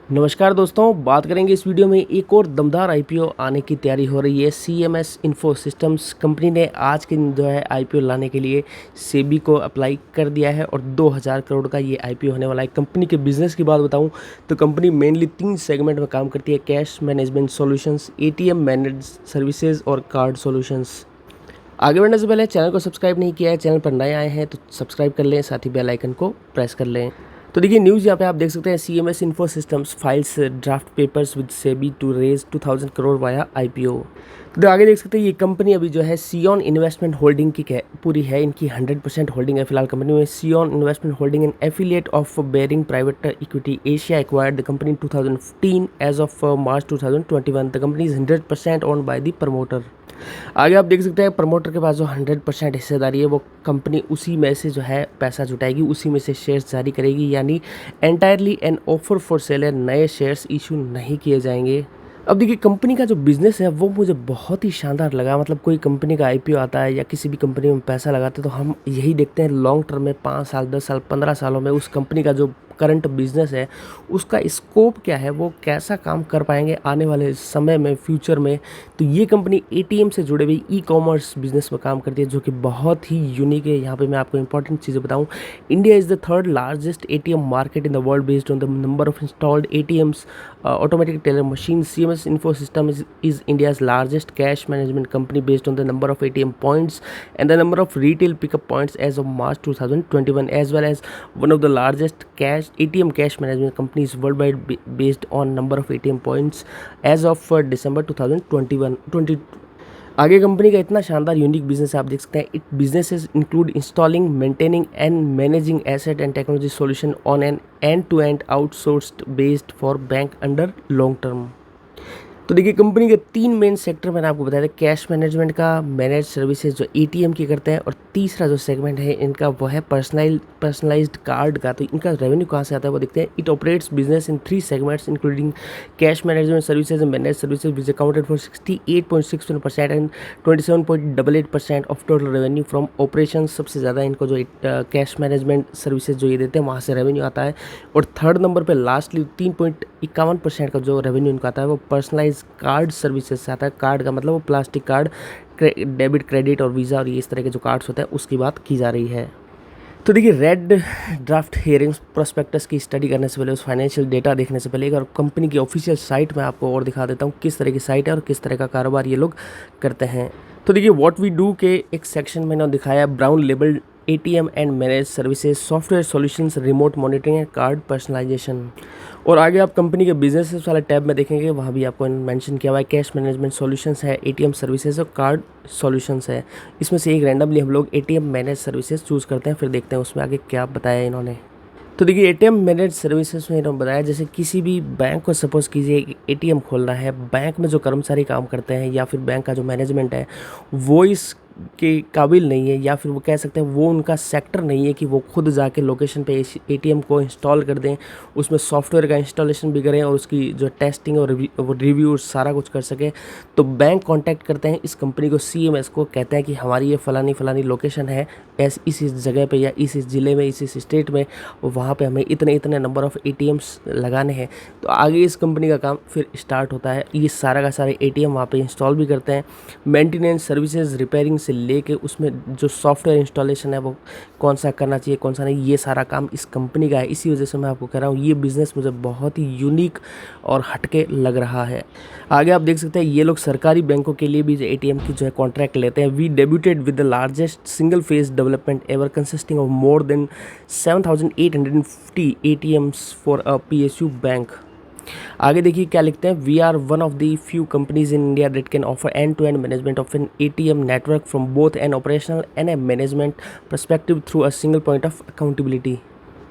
नमस्कार दोस्तों, बात करेंगे इस वीडियो में एक और दमदार आईपीओ आने की तैयारी हो रही है। सीएमएस इन्फो सिस्टम्स कंपनी ने आज के दिन जो है आईपीओ लाने के लिए सेबी को अप्लाई कर दिया है और 2000 करोड़ का ये आईपीओ होने वाला है। कंपनी के बिजनेस की बात बताऊं तो कंपनी मेनली 3 सेगमेंट में काम करती है: cash management solutions, ATM manage services और कार्ड सॉल्यूशंस। आगे बढ़ने से पहले चैनल को सब्सक्राइब नहीं किया है, चैनल पर नए आए हैं तो सब्सक्राइब कर लें, साथ ही बेल आइकन को प्रेस कर लें। तो देखिए न्यूज़ यहाँ पे आप देख सकते हैं, CMS info systems files draft papers with SEBI to raise 2000 crore via IPO. तो आगे देख सकते हैं ये कंपनी अभी जो है सियोन इन्वेस्टमेंट होल्डिंग की पूरी है, इनकी 100% होल्डिंग है फिलहाल कंपनी में। Sion investment holding an affiliate of Baring private equity Asia acquired the company in 2015 as of March 2021। The company is 100% owned by the promoter. आगे आप देख सकते हैं प्रमोटर के पास जो 100% हिस्सेदारी है, वो कंपनी उसी में से जो है पैसा जुटाएगी, उसी में से शेयर्स जारी करेगी, यानी entirely an offer for sale है, नए शेयर्स इशू नहीं किए जाएंगे। अब देखिए कंपनी का जो बिज़नेस है वो मुझे बहुत ही शानदार लगा। मतलब कोई कंपनी का आईपीओ आता है या किसी भी कंपनी में पैसा लगाते हैं तो हम यही देखते हैं लॉन्ग टर्म में 5 साल 10 साल 15 सालों में उस कंपनी का जो करंट बिजनेस है उसका स्कोप क्या है, वो कैसा काम कर पाएंगे आने वाले समय में, फ्यूचर में। तो ये कंपनी एटीएम से जुड़े हुए ई कॉमर्स बिजनेस में काम करती है जो कि बहुत ही यूनिक है। यहाँ पे मैं आपको इंपॉर्टेंट चीज़ें बताऊँ, India is the third largest ATM market in the world based on the number of installed ATMs automatic teller machine. CMS Info System is India's largest cash management company based on the number of ATM points and the number of retail pickup points as of March 2021, as well as one of the largest ATM cash management companies worldwide based on number of ATM points as of December 2021। आगे company का इतना शानदार unique business आप देख सकते हैं। It businesses include installing, maintaining and managing asset and technology solution on an end to end outsourced based for bank under long term. तो देखिए कंपनी के 3 मेन सेक्टर मैंने आपको बताया था, कैश मैनेजमेंट का, मैनेज सर्विसेज जो एटीएम की करते हैं, और तीसरा जो सेगमेंट है इनका वो है पर्सनलाइज्ड कार्ड का। तो इनका रेवेन्यू कहाँ से आता है वो देखते हैं। It operates business in 3 segments including cash management services and manage services which accounted for 68.61% and 27.88% of total revenue from operation. सबसे ज़्यादा इनको जो कैश मैनेजमेंट सर्विसेज जो ये देते हैं वहाँ से रेवेन्यू आता है। और थर्ड नंबर पर लास्टली 3.51% का जो रेवेन्यू इनका आता है वो पर्सनलाइज कार्ड सर्विसेज से आता है। कार्ड का मतलब वो प्लास्टिक कार्ड, डेबिट, क्रेडिट और वीज़ा और ये इस तरह के जो कार्ड्स होते हैं उसकी बात की जा रही है। तो देखिए रेड ड्राफ्ट हियरिंग्स प्रोस्पेक्टस की स्टडी करने से पहले, उस फाइनेंशियल डेटा देखने से पहले एक और कंपनी की ऑफिशियल साइट मैं आपको और दिखा देता हूँ किस तरह की साइट है और किस तरह का कारोबार ये लोग करते हैं। तो देखिए व्हाट वी डू के एक सेक्शन मैंने दिखाया, brown label ATM and manage services, software solutions, remote monitoring and card personalisation. और आगे आप कंपनी के बिजनेसेस वाले टैब में देखेंगे, वहाँ भी आपको मेंशन किया हुआ है कैश मैनेजमेंट सॉल्यूशंस है, एटीएम सर्विसेज और कार्ड सॉल्यूशंस है। इसमें से एक रैंडमली हम लोग एटीएम मैनेज सर्विसेज चूज़ करते हैं, फिर देखते हैं उसमें आगे क्या बताया इन्होंने। तो देखिए एटीएम मैनेज सर्विसेज में इन्होंने बताया, जैसे किसी भी बैंक को सपोज़ कीजिए एटीएम खोलना है, बैंक में जो कर्मचारी काम करते हैं या फिर बैंक का जो मैनेजमेंट है वो इस के काबिल नहीं है, या फिर वो कह सकते हैं वो उनका सेक्टर नहीं है कि वो खुद जाके लोकेशन पे एटीएम को इंस्टॉल कर दें, उसमें सॉफ्टवेयर का इंस्टॉलेशन भी करें और उसकी जो टेस्टिंग और रिव्यू सारा कुछ कर सके। तो बैंक कांटेक्ट करते हैं इस कंपनी को, सीएमएस को, कहते हैं कि हमारी ये फलानी लोकेशन है इस जगह पे या इस ज़िले में, इस स्टेट में, वहाँ पे हमें इतने नंबर ऑफ़ एटीएम्स लगाने हैं। तो आगे इस कंपनी का काम फिर स्टार्ट होता है, ये सारा का सारे एटीएम वहाँ पे इंस्टॉल भी करते हैं। मेंटेनेंस सर्विसेज, रिपेयरिंग से लेके उसमें जो सॉफ्टवेयर इंस्टॉलेशन है वो कौन सा करना चाहिए कौन सा नहीं, ये सारा काम इस कंपनी का है। इसी वजह से मैं आपको कह रहा हूँ ये बिज़नेस मुझे बहुत ही यूनिक और हटके लग रहा है। आगे आप देख सकते हैं ये लोग सरकारी बैंकों के लिए भी जो एटीएम की जो है कॉन्ट्रैक्ट लेते हैं। We debuted with the largest single phase development ever consisting of more than 7,850 ATMs for a PSU bank. आगे देखिए क्या लिखते हैं, we are one of the few companies in India that can offer end to end management of an ATM network from both an operational and a management perspective through a single point of accountability.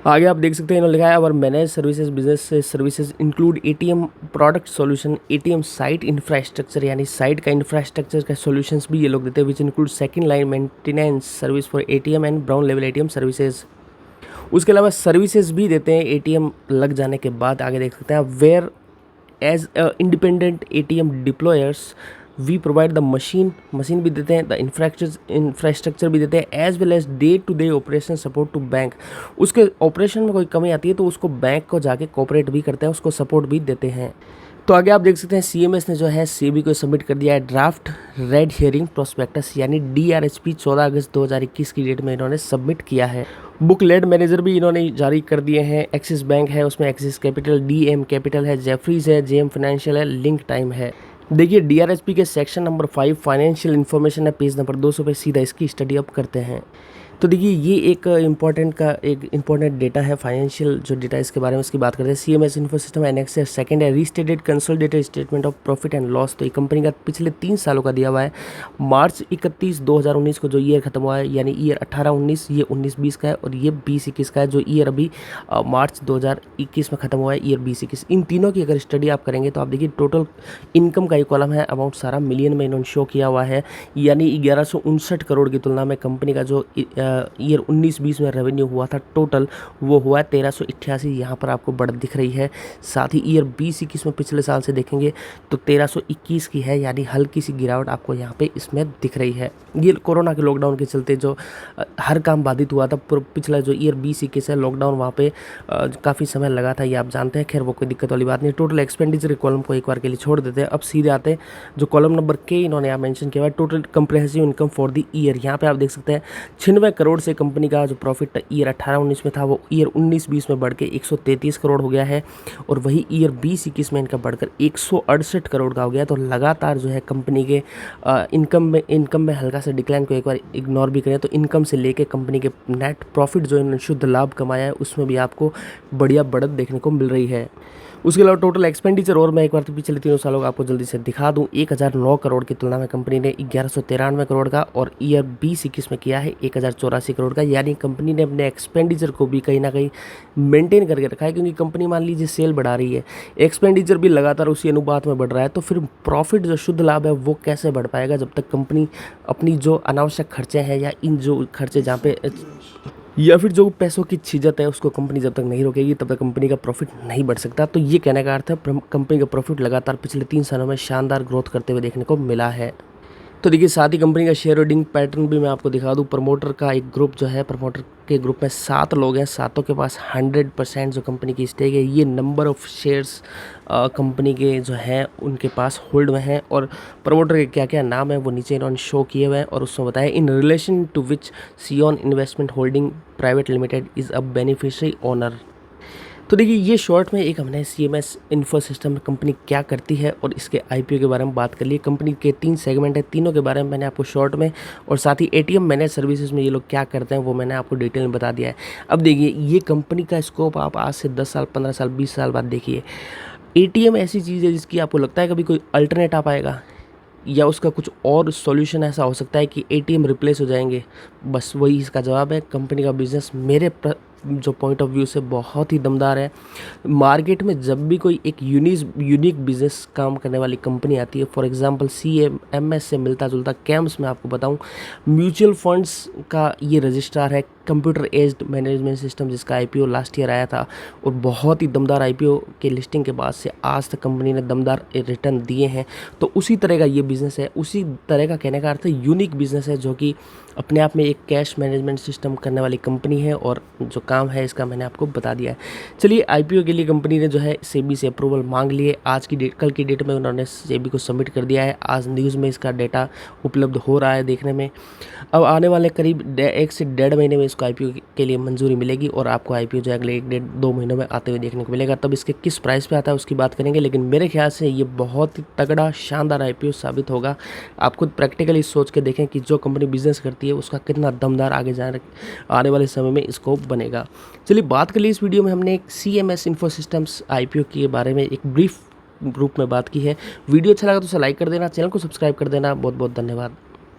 आगे आप देख सकते हैं इन्होंने लिखा है अवर manage services business services include ATM product solution, ATM site infrastructure, यानी site का इंफ्रास्ट्रक्चर का सॉल्यूशंस भी ये लोग देते हैं, which include second line maintenance service for ATM and brown level ATM services. उसके अलावा सर्विसेज भी देते हैं एटीएम लग जाने के बाद। आगे देख सकते हैं where as independent ATM deployers we provide the machine भी देते हैं, द इंफ्रास्ट्रक्चर भी देते हैं, as well as day to day operation support to bank. उसके ऑपरेशन में कोई कमी आती है तो उसको बैंक को जाके कोऑपरेट भी करते हैं, उसको सपोर्ट भी देते हैं। तो आगे आप देख सकते हैं सीएमएस ने जो है सेबी को सबमिट कर दिया है ड्राफ्ट रेड हियरिंग प्रोस्पेक्टस यानी DRHP 14 अगस्त 2021 की डेट में इन्होंने सबमिट किया है। बुक लेड मैनेजर भी इन्होंने जारी कर दिए हैं। एक्सिस बैंक है, उसमें एक्सिस कैपिटल, DM कैपिटल है, जेफरीज है, JM फाइनेंशियल है, लिंक टाइम है। देखिए DRHP के सेक्शन नंबर 5 फाइनेंशियल इन्फॉर्मेशन है, पेज नंबर 200 पे सीधा इसकी स्टडी अप करते हैं। तो देखिए ये एक इम्पॉर्टेंट डेटा है, फाइनेंशियल जो डेटा इसके बारे में इसकी बात करते हैं। CMS इन्फो सिस्टम एनेक्स है, सेकंड है restated consolidated statement of profit and loss. तो ये कंपनी का पिछले 3 सालों का दिया हुआ है। मार्च 31 2019 को जो ईयर खत्म हुआ है यानी ईयर 18-19, ये 19-20 का है, और ये 20-21 का है जो ईयर अभी मार्च 2021 में खत्म हुआ है, ईयर 20-21। इन तीनों की अगर स्टडी आप करेंगे तो आप देखिए टोटल इनकम का ये कॉलम है, अमाउंट सारा मिलियन में इन्होंने शो किया हुआ है, यानी 1159 करोड़ की तुलना में कंपनी का जो ईयर 19-20 में रेवेन्यू हुआ था टोटल, वो हुआ 1388। यहाँ पर आपको बढ़त दिख रही है। साथ ही ईयर 20-21 में पिछले साल से देखेंगे तो 1321 की है, यानी हल्की सी गिरावट आपको यहाँ पे इसमें दिख रही है। ये कोरोना के लॉकडाउन के चलते जो हर काम बाधित हुआ था, पिछला जो ईयर 20-21 है लॉकडाउन वहाँ पे काफ़ी समय लगा था, ये आप जानते हैं। खैर वो कोई दिक्कत वाली बात नहीं। टोटल एक्सपेंडिचर कॉलम को एक बार के लिए छोड़ देते हैं। अब सीधे आते हैं जो कॉलम नंबर K इन्होंने यहाँ मेंशन किया है, total comprehensive income for the year. यहाँ पे आप देख सकते हैं 96 करोड़ से कंपनी का जो प्रॉफिट ईयर 18-19 में था वो ईयर 19-20 में बढ़ के 133 करोड़ हो गया है, और वही ईयर 20-21 में इनका बढ़कर 168 करोड़ का हो गया। तो लगातार जो है कंपनी के इनकम में हल्का सा डिक्लाइन को एक बार इग्नोर भी करें तो इनकम से लेके कंपनी के नेट प्रॉफिट जो इन्होंने शुद्ध लाभ कमाया है उसमें भी आपको बढ़िया बढ़त देखने को मिल रही है। उसके अलावा टोटल एक्सपेंडिचर और मैं एक बार तो पिछले 3 सालों का आपको जल्दी से दिखा दूं, 1009 करोड़ की तुलना में कंपनी ने 1193 करोड़ का और ईयर 20-21 में किया है 1084 करोड़ का, यानी कंपनी ने अपने एक्सपेंडिचर को भी कहीं ना कहीं मेंटेन करके रखा है। क्योंकि कंपनी मान लीजिए सेल बढ़ा रही है, एक्सपेंडिचर भी लगातार उसी अनुपात में बढ़ रहा है, तो फिर प्रॉफिट जो शुद्ध लाभ है वो कैसे बढ़ पाएगा जब तक कंपनी अपनी जो अनावश्यक खर्चे हैं या इन जो खर्चे जहाँ पे या फिर जो पैसों की छिजत है उसको कंपनी जब तक नहीं रोकेगी तब तक कंपनी का प्रॉफिट नहीं बढ़ सकता। तो ये कहने का अर्थ है कंपनी का प्रॉफिट लगातार पिछले 3 सालों में शानदार ग्रोथ करते हुए देखने को मिला है। तो देखिए साथ ही कंपनी का शेयर होल्डिंग पैटर्न भी मैं आपको दिखा दूं। प्रमोटर का एक ग्रुप जो है, प्रमोटर के ग्रुप में 7 लोग हैं, सातों के पास 100% जो कंपनी की स्टेक है। ये नंबर ऑफ शेयर्स कंपनी के जो हैं उनके पास होल्ड में हैं, और प्रमोटर के क्या क्या नाम है वो नीचे इन्होंने शो किए हुए हैं, और उसमें बताया in relation to which Sion investment holding private limited is a beneficiary owner. तो देखिए ये शॉर्ट में एक हमने CMS इन्फो सिस्टम कंपनी क्या करती है और इसके IPO के बारे में बात कर ली। कंपनी के 3 सेगमेंट है, तीनों के बारे में मैंने आपको शॉर्ट में, और साथ ही ATM मैनेज सर्विसेज में ये लोग क्या करते हैं वो मैंने आपको डिटेल में बता दिया है। अब देखिए ये कंपनी का स्कोप आप आज से 10 साल, 15 साल, 20 साल बाद देखिए। ATM ऐसी चीज़ है जिसकी आपको लगता है कभी कोई अल्टरनेट आ पाएगा या उसका कुछ और सॉल्यूशन ऐसा हो सकता है कि ATM रिप्लेस हो जाएंगे? बस वही इसका जवाब है। कंपनी का बिजनेस मेरे जो पॉइंट ऑफ व्यू से बहुत ही दमदार है। मार्केट में जब भी कोई एक यूनिक बिजनेस काम करने वाली कंपनी आती है, फॉर एग्जांपल CMS से मिलता जुलता कैम्स में आपको बताऊं, म्यूचुअल फंड्स का ये रजिस्ट्रार है, कंप्यूटर एज्ड मैनेजमेंट सिस्टम, जिसका IPO लास्ट ईयर आया था और बहुत ही दमदार IPO के लिस्टिंग के बाद से आज तक कंपनी ने दमदार रिटर्न दिए हैं। तो उसी तरह का ये बिज़नेस है, उसी तरह का कहने का अर्थ है यूनिक बिज़नेस है, जो कि अपने आप में एक कैश मैनेजमेंट सिस्टम करने वाली कंपनी है, और जो काम है इसका मैंने आपको बता दिया है। चलिए IPO के लिए कंपनी ने जो है सेबी से अप्रूवल मांग लिए। आज की डेट, कल की डेट में उन्होंने सेबी को सबमिट कर दिया है। आज न्यूज़ में इसका डेटा उपलब्ध हो रहा है देखने में। अब आने वाले करीब 1 से 1.5 महीने में इसको IPO के लिए मंजूरी मिलेगी, और आपको IPO जो अगले 1-1.5-2 महीनों में आते हुए देखने को मिलेगा। तब इसके किस प्राइस पे आता है उसकी बात करेंगे, लेकिन मेरे ख्याल से ये बहुत ही तगड़ा शानदार IPO साबित होगा। आप खुद प्रैक्टिकली सोच के देखें कि जो कंपनी बिजनेस करती है उसका कितना दमदार आने वाले समय में स्कोप बनेगा। चलिए बात कर ली इस वीडियो में हमने एक CMS इन्फो सिस्टम्स IPO के बारे में एक ब्रीफ रूप में बात की है। वीडियो अच्छा लगा तो उसे लाइक कर देना, चैनल को सब्सक्राइब कर देना। बहुत बहुत धन्यवाद।